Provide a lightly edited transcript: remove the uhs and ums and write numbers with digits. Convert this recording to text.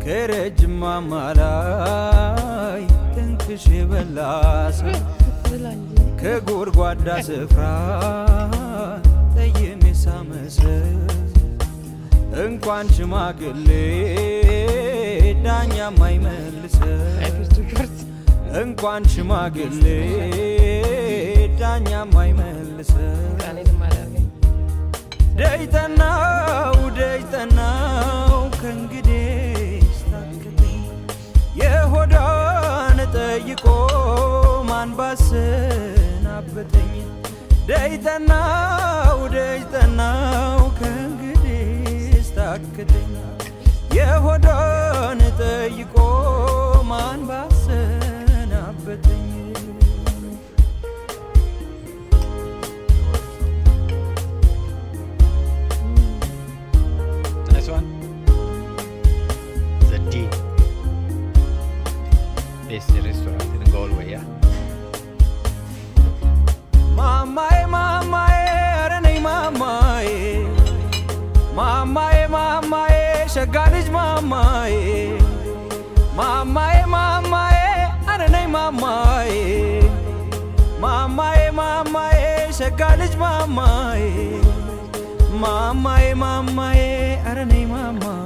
ከረጅም ማማላይ ትንክሽ በላሳ ከጎርጓዳ ስፍራ ጠየም ሳመሰል እንኳን ሽማግሌ ዳኛ ማይመልሰ እንኳን ሽማግሌ ዳኛ ማይመልሰ ደይተናው ከእንግዲህ ስታክተኝ የሆዳን ጠይቆ ማን ባሰናበተኝ ደይተናው ከእንግዲህ ስታክተኝ የሆዳን ጠይቆ ማን ባሰናበተኝ Best restaurant in Galway, yeah. Mamae, aranay mamae. Mamae, shagalij mamae. Mamae, aranay mamae. Mamae, shagalij mamae. Mamae, aranay mamae.